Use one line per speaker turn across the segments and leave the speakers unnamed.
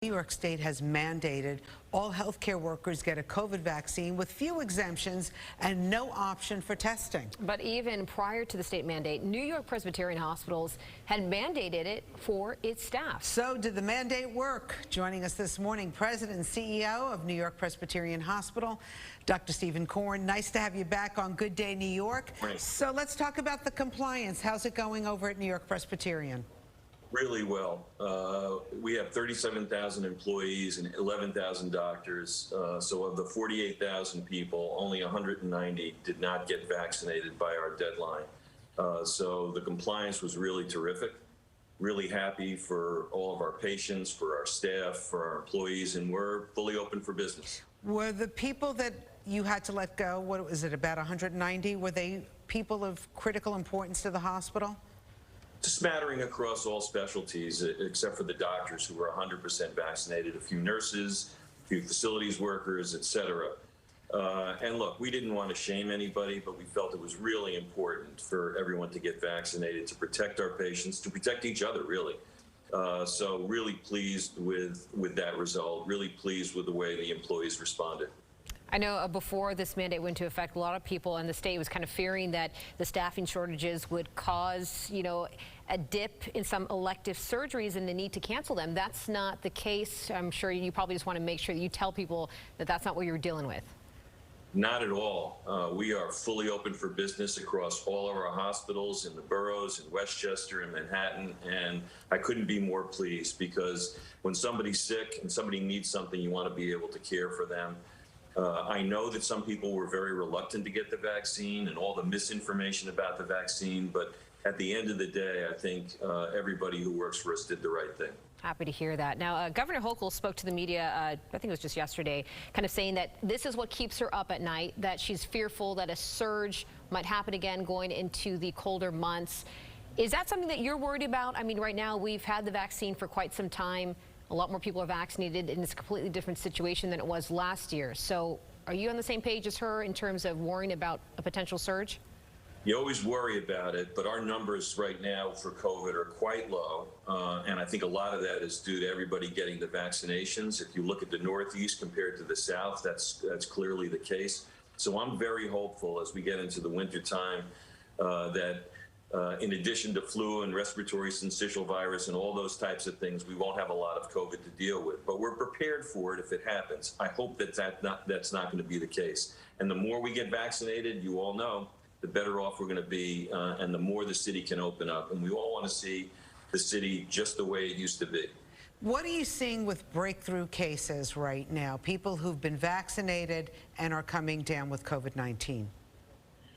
New York State has mandated all healthcare workers get a COVID vaccine with few exemptions and no option for testing.
But even prior to the state mandate, New York Presbyterian hospitals had mandated it for its staff.
So did the mandate work? Joining us this morning, President and CEO of New York Presbyterian Hospital, Dr. Stephen Corwin. Nice to have you back on Good Day New York.
Morning.
So let's talk about the compliance. How's it going over at New York Presbyterian?
Really well. We have 37,000 employees and 11,000 doctors. So of the 48,000 people, only 190 did not get vaccinated by our deadline. So the compliance was really terrific. Really happy for all of our patients, for our staff, for our employees, and we're fully open for business.
Were the people that you had to let go, what was it, about 190? Were they people of critical importance to the hospital?
Smattering across all specialties, except for the doctors who were 100% vaccinated, a few nurses, a few facilities workers, et cetera. And look, we didn't want to shame anybody, but we felt it was really important for everyone to get vaccinated, to protect our patients, to protect each other, really. So really pleased with that result, really pleased with the way the employees responded.
I know before this mandate went into effect, a lot of people in the state was kind of fearing that the staffing shortages would cause, a dip in some elective surgeries and the need to cancel them. That's not the case. I'm sure you probably just want to make sure that you tell people that that's not what you're dealing with.
Not at all. We are fully open for business across all of our hospitals in the boroughs, in Westchester, in Manhattan, and I couldn't be more pleased because when somebody's sick and somebody needs something, you want to be able to care for them. I know that some people were very reluctant to get the vaccine and all the misinformation about the vaccine, but at the end of the day, I think everybody who works for us did the right thing.
Happy to hear that. Now, Governor Hochul spoke to the media, I think it was just yesterday, kind of saying that this is what keeps her up at night, that she's fearful that a surge might happen again going into the colder months. Is that something that you're worried about? I mean, right now we've had the vaccine for quite some time. A lot more people are vaccinated, and it's a completely different situation than it was last year. So are you on the same page as her in terms of worrying about a potential surge?
You always worry about it, but our numbers right now for COVID are quite low. And I think a lot of that is due to everybody getting the vaccinations. If you look at the Northeast compared to the South, that's clearly the case. So I'm very hopeful as we get into the winter time that in addition to flu and respiratory syncytial virus and all those types of things, we won't have a lot of COVID to deal with. But we're prepared for it if it happens. I hope that's not going to be the case. And the more we get vaccinated, you all know, the better off we're going to be, and the more the city can open up. And we all want to see the city just the way it used to be.
What are you seeing with breakthrough cases right now? People who've been vaccinated and are coming down with COVID-19?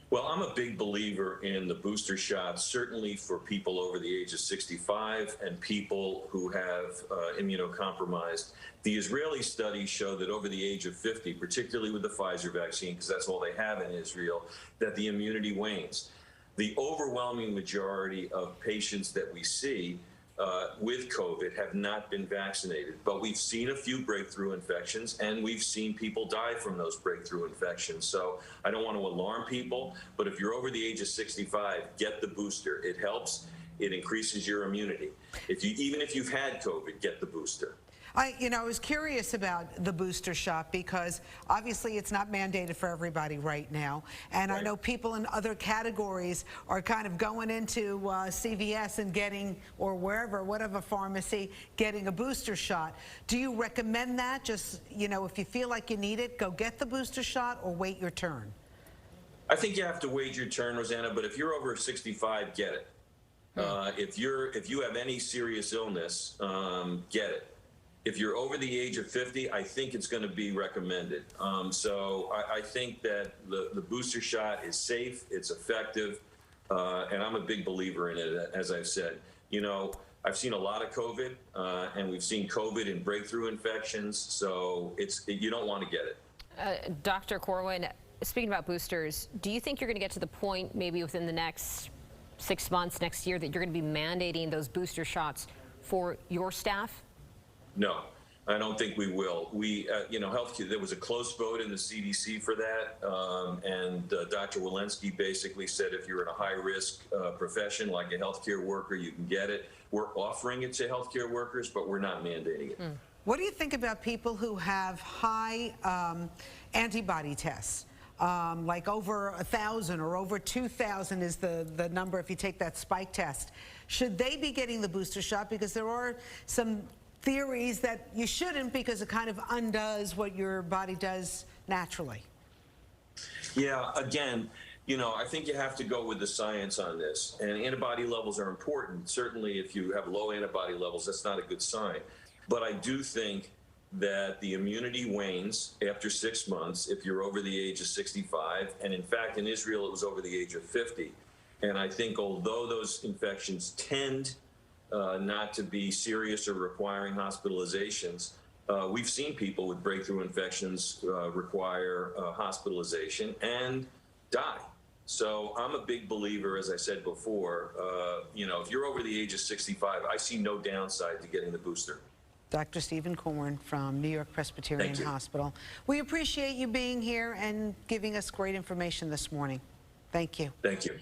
Well, I'm a big believer in the booster shots, certainly for people over the age of 65 and people who have immunocompromised. The Israeli studies show that over the age of 50, particularly with the Pfizer vaccine, because that's all they have in Israel, that the immunity wanes. The overwhelming majority of patients that we see with COVID have not been vaccinated, but we've seen a few breakthrough infections and we've seen people die from those breakthrough infections. So I don't want to alarm people, but if you're over the age of 65, get the booster. It helps. It increases your immunity. Even if you've had COVID, get the booster.
I was curious about the booster shot because obviously it's not mandated for everybody right now. And right. I know people in other categories are kind of going into CVS and getting, or wherever, whatever pharmacy, getting a booster shot. Do you recommend that? Just, if you feel like you need it, go get the booster shot or wait your turn?
I think you have to wait your turn, Rosanna, but if you're over 65, get it. If you have any serious illness, get it. If you're over the age of 50, I think it's going to be recommended. So I think that the booster shot is safe, it's effective, and I'm a big believer in it, as I've said. I've seen a lot of COVID, and we've seen COVID in breakthrough infections, so you don't want to get it.
Dr. Corwin, speaking about boosters, do you think you're going to get to the point maybe within the next 6 months, next year, that you're going to be mandating those booster shots for your staff?
No, I don't think we will. Healthcare, there was a close vote in the CDC for that, and Dr. Walensky basically said if you're in a high-risk profession like a healthcare worker, you can get it. We're offering it to healthcare workers, but we're not mandating it.
What do you think about people who have high antibody tests? Like over 1,000 or over 2,000 is the number if you take that spike test. Should they be getting the booster shot? Because there are some theories that you shouldn't, because it kind of undoes what your body does naturally.
Yeah, again, I think you have to go with the science on this. And antibody levels are important. Certainly, if you have low antibody levels, that's not a good sign. But I do think that the immunity wanes after 6 months if you're over the age of 65. And in fact, in Israel, it was over the age of 50. And I think although those infections tend not to be serious or requiring hospitalizations, we've seen people with breakthrough infections require hospitalization and die. So I'm a big believer, as I said before, if you're over the age of 65, I see no downside to getting the booster.
Dr. Stephen Corwin from NY Presbyterian Hospital. We appreciate you being here and giving us great information this morning. Thank you.
Thank you.